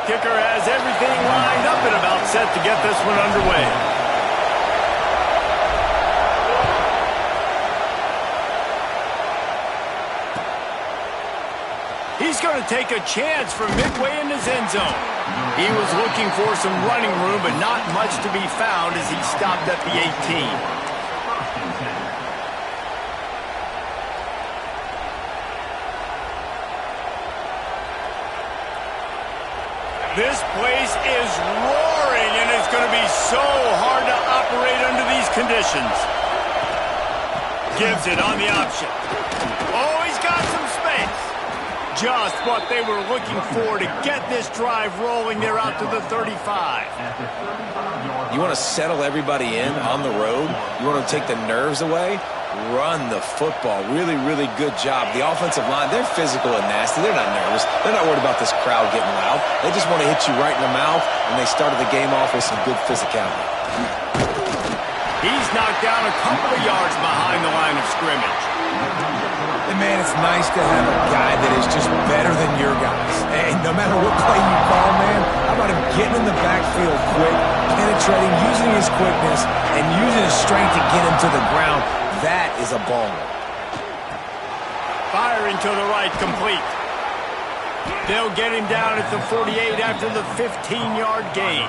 kicker has everything lined up and about set to get this one underway. He's going to take a chance from midway in his end zone. He was looking for some running room, but not much to be found as he stopped at the 18. This place is roaring, and it's going to be so hard to operate under these conditions. Gives it on the option. Oh, he's got some space. Just what they were looking for to get this drive rolling there out to the 35. You want to settle everybody in on the road? You want to take the nerves away? Run the football. Really, really good job. The offensive line, they're physical and nasty. They're not nervous. They're not worried about this crowd getting loud. They just want to hit you right in the mouth, and they started the game off with some good physicality. He's knocked down a couple of yards behind the line of scrimmage. And man, it's nice to have a guy that is just better than your guys. Hey, no matter what play you call, man, how about him getting in the backfield quick, penetrating, using his quickness, and using his strength to get him to the ground? That is a baller. Firing to the right, complete. They'll get him down at the 48 after the 15-yard gain.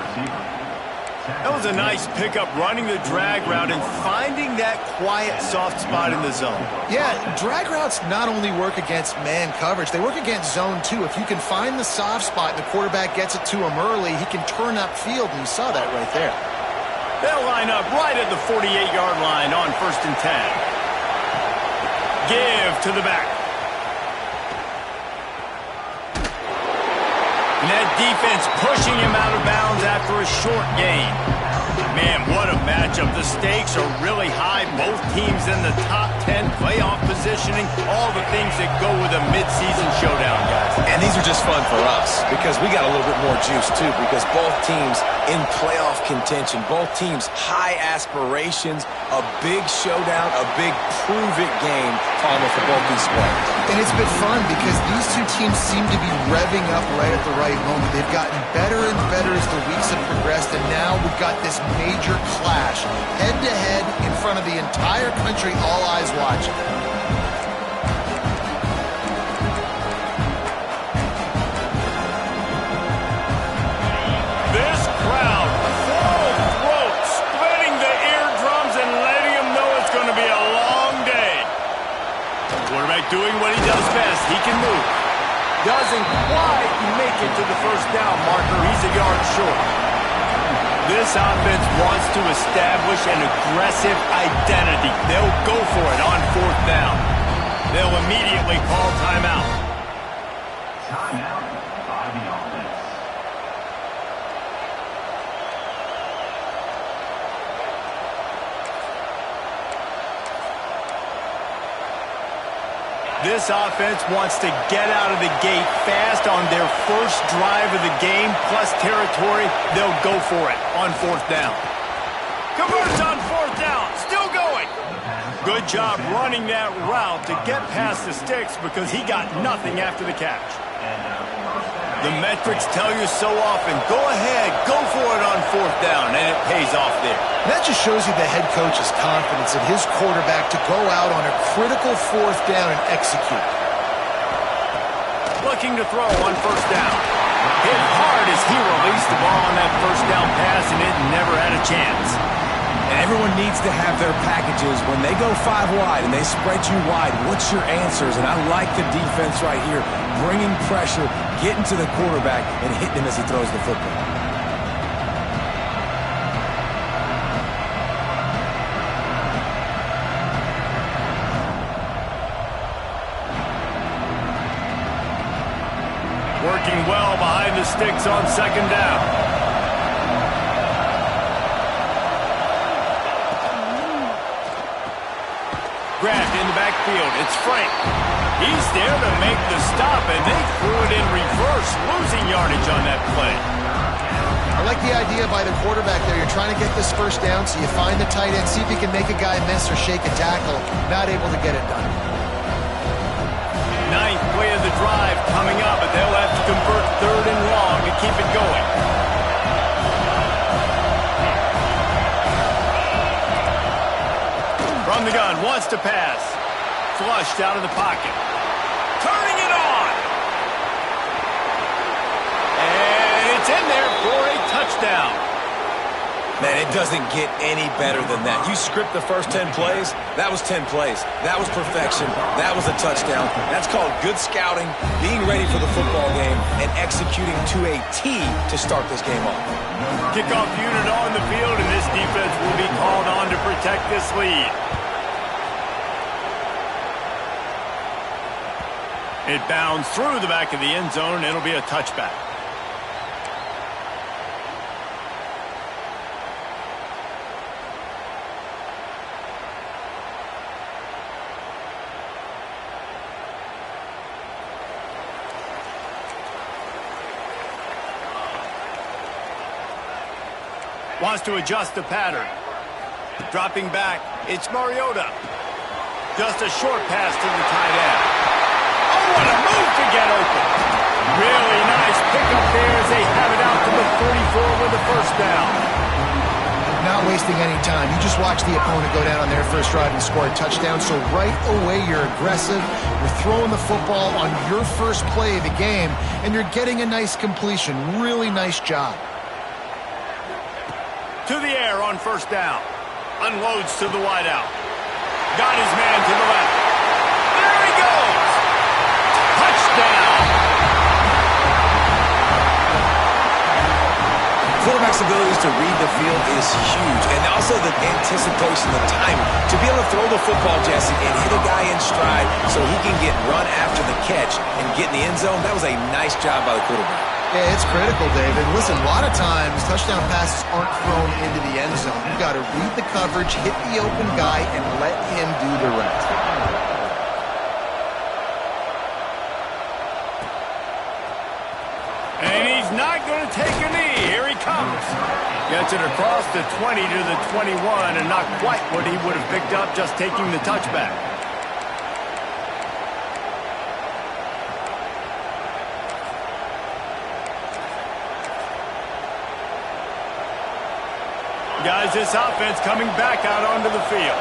That was a nice pickup, running the drag route and finding that quiet, soft spot in the zone. Yeah, drag routes not only work against man coverage, they work against zone too. If you can find the soft spot and the quarterback gets it to him early, he can turn upfield, and you saw that right there. They'll line up right at the 48-yard line on 1st and 10. Give to the back. And that defense pushing him out of bounds after a short gain. Man, what a matchup. The stakes are really high. Both teams in the top 10, playoff positioning, all the things that go with a midseason showdown, guys. And these are just fun for us because we got a little bit more juice, too, because both teams in playoff contention, both teams high aspirations, a big showdown, a big prove-it game, Palmer, for both these squads. And it's been fun because these two teams seem to be revving up right at the right moment. They've gotten better and better as the weeks have progressed, and now we've got this major clash, head-to-head in front of the entire country, all eyes watching. This crowd, full throat, splitting the eardrums and letting them know it's going to be a long day. Quarterback doing what he does best. He can move. Doesn't quite make it to the first down marker. He's a yard short. This offense wants to establish an aggressive identity. They'll go for it on 4th down. They'll immediately call timeout. Timeout by the offense. This offense wants to get out of the gate fast on their first drive of the game, plus territory. They'll go for it on 4th down. Converts on 4th down, still going. Good job running that route to get past the sticks because he got nothing after the catch. The metrics tell you so often, go ahead, go for it on 4th down, and it pays off there. That just shows you the head coach's confidence in his quarterback to go out on a critical 4th down and execute. Looking to throw on 1st down. Hit hard as he released the ball on that 1st down pass, and it never had a chance. And everyone needs to have their packages. When they go 5 wide and they spread you wide, what's your answers? And I like the defense right here, bringing pressure, getting to the quarterback, and hitting him as he throws the football. Working well behind the sticks on 2nd down. Grabbed in the backfield. It's Frank. He's there to make the stop, and they threw it in reverse, losing yardage on that play. I like the idea by the quarterback there. You're trying to get this 1st down, so you find the tight end, see if he can make a guy miss or shake a tackle. Not able to get it done. 9th play of the drive coming up, but they'll have to convert 3rd and long to keep it wants to pass. Flushed out of the pocket. Turning it on. And it's in there for a touchdown. Man, it doesn't get any better than that. You script the first 10 plays, that was 10 plays. That was perfection. That was a touchdown. That's called good scouting, being ready for the football game, and executing to a T to start this game off. Kickoff unit on the field, and this defense will be called on to protect this lead. It bounds through the back of the end zone, and it'll be a touchback. Wants to adjust the pattern. Dropping back, it's Mariota. Just a short pass to the tight end. Oh, what a move to get open. Really nice pickup there as they have it out to the 34 with the first down. Not wasting any time. You just watch the opponent go down on their first drive and score a touchdown. So right away, you're aggressive. You're throwing the football on your first play of the game, and you're getting a nice completion. Really nice job. To the air on first down. Unloads to the wideout. Got his man to the left. There he goes. Touchdown. Quarterback's abilities to read the field is huge. And also the anticipation, the time to be able to throw the football, Jesse, and hit a guy in stride so he can get run after the catch and get in the end zone. That was a nice job by the quarterback. Yeah, it's critical, David. Listen, a lot of times touchdown passes aren't thrown into the end zone. You've got to read the coverage, hit the open guy, and let him do the rest. And he's not going to take a knee. Here he comes. Gets it across the 20 to the 21, and not quite what he would have picked up just taking the touchback. Guys, this offense coming back out onto the field.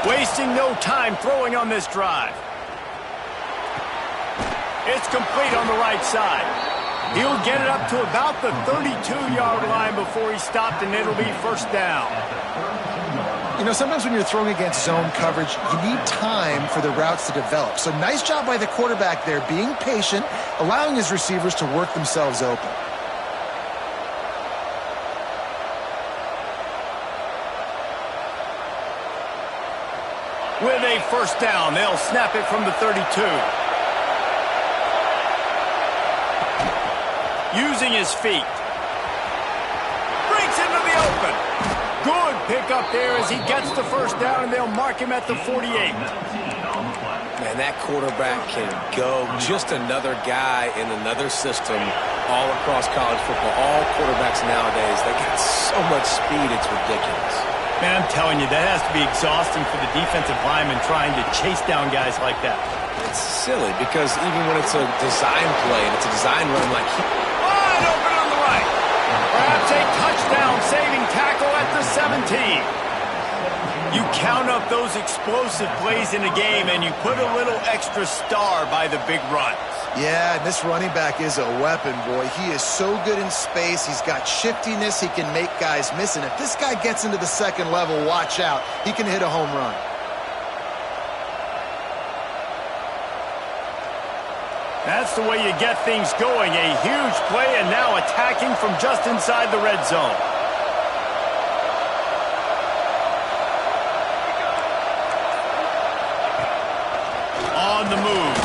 Wasting no time throwing on this drive. It's complete on the right side. He'll get it up to about the 32-yard line before he stopped, and it'll be first down. You know, sometimes when you're throwing against zone coverage, you need time for the routes to develop. So nice job by the quarterback there, being patient, allowing his receivers to work themselves open. With a first down, they'll snap it from the 32. Using his feet. Breaks into the open. Good pickup there as he gets the first down, and they'll mark him at the 48. Man, that quarterback can go. Just another guy in another system all across college football. All quarterbacks nowadays, they got so much speed, it's ridiculous. Man, I'm telling you, that has to be exhausting for the defensive lineman trying to chase down guys like that. It's silly because even when it's a design play and it's a design run like wide open on the right. Perhaps a touchdown-saving tackle at the 17. You count up those explosive plays in a game and you put a little extra star by the big runs. Yeah, and this running back is a weapon, boy. He is so good in space. He's got shiftiness. He can make guys miss. And if this guy gets into the second level, watch out. He can hit a home run. That's the way you get things going. A huge play and now attacking from just inside the red zone. On the move.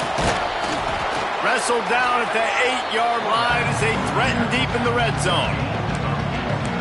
Wrestled down at the 8-yard line as they threaten deep in the red zone.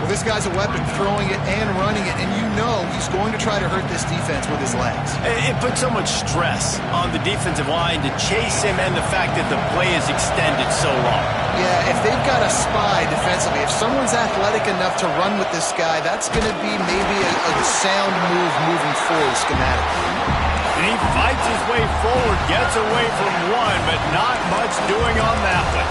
Well, this guy's a weapon, throwing it and running it, and you know he's going to try to hurt this defense with his legs. It puts so much stress on the defensive line to chase him and the fact that the play is extended so long. Yeah, if they've got a spy defensively, if someone's athletic enough to run with this guy, that's going to be maybe a sound move moving forward schematically. And he fights his way forward, gets away from one, but not much doing on that one.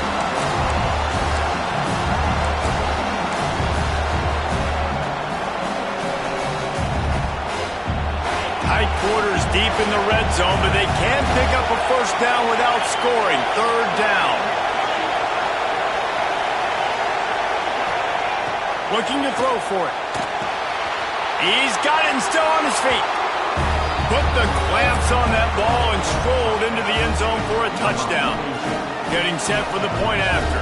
quarter is deep in the red zone, but they can pick up a first down without scoring. Third down. Looking to throw for it. He's got it and still on his feet. Put the clamps on that ball and strolled into the end zone for a touchdown. Getting set for the point after.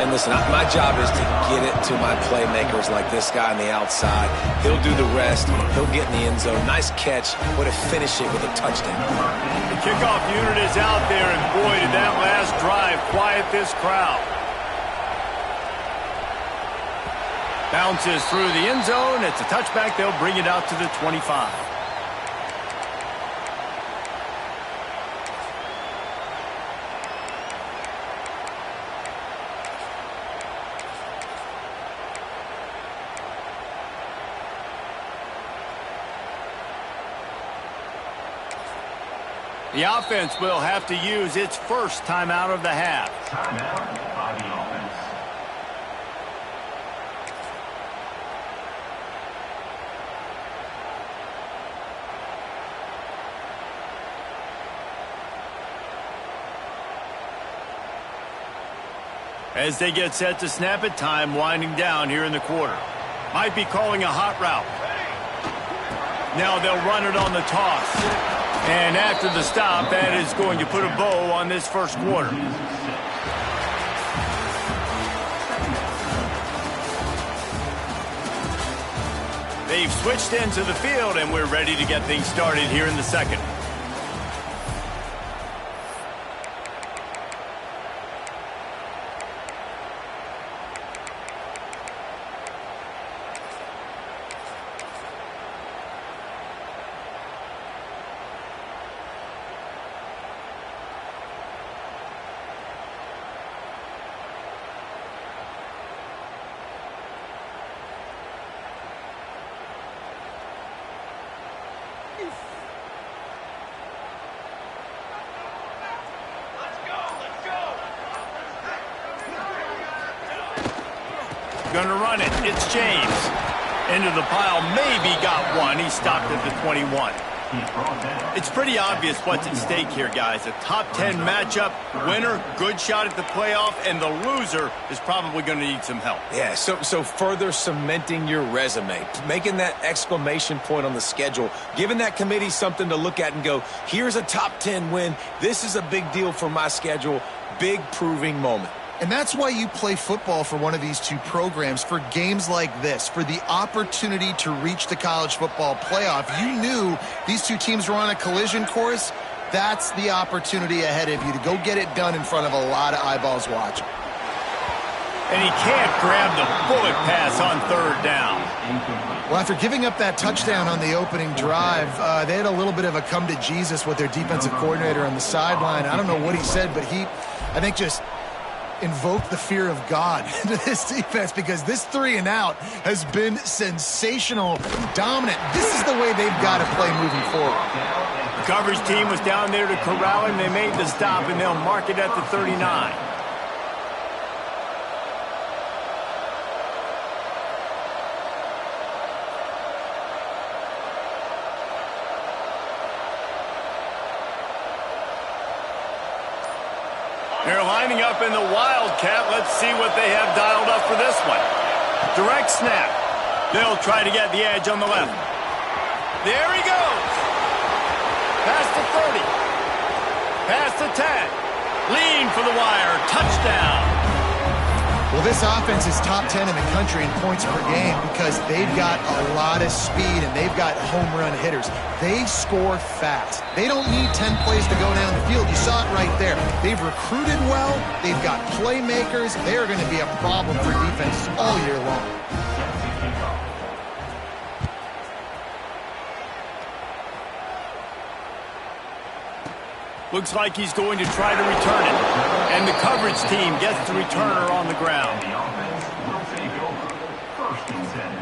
And listen, my job is to get it to my playmakers like this guy on the outside. He'll do the rest. He'll get in the end zone. Nice catch, but to finish it with a touchdown. The kickoff unit is out there, and boy, did that last drive quiet this crowd. Bounces through the end zone. It's a touchback. They'll bring it out to the 25. The offense will have to use its first timeout of the half. Timeout by the offense. As they get set to snap it, time winding down here in the quarter. Might be calling a hot route. Now they'll run it on the toss. And after the stop, that is going to put a bow on this first quarter. They've switched into the field, and we're ready to get things started here in the second. Going to run it. It's James. Into the pile. Maybe got one. He stopped at the 21. It's pretty obvious what's at stake here, guys. A top 10 matchup. Winner, good shot at the playoff, and the loser is probably going to need some help. Yeah, so further cementing your resume, making that exclamation point on the schedule, giving that committee something to look at and go, here's a top 10 win. This is a big deal for my schedule. Big proving moment. And that's why you play football for one of these two programs, for games like this, for the opportunity to reach the college football playoff. You knew these two teams were on a collision course. That's the opportunity ahead of you to go get it done in front of a lot of eyeballs watching. And he can't grab the bullet pass on third down. Well, after giving up that touchdown on the opening drive, they had a little bit of a come to Jesus with their defensive coordinator on the sideline. I don't know what he said, but he, I think, just invoke the fear of God into this defense, because this 3-and-out has been sensational, dominant. This is the way they've got to play moving forward. The coverage team was down there to corral him. They made the stop, and they'll mark it at the 39. They're lining up in the Wildcat. Let's see what they have dialed up for this one. Direct snap. They'll try to get the edge on the left. There he goes. Past the 30. Past the 10. Lean for the wire. Touchdown. Well, this offense is top 10 in the country in points per game because they've got a lot of speed and they've got home run hitters. They score fast. They don't need 10 plays to go down the field. You saw it right there. They've recruited well. They've got playmakers. They are going to be a problem for defense all year long. Looks like he's going to try to return it. And the coverage team gets the returner on the ground. The offense will take over. First and 10.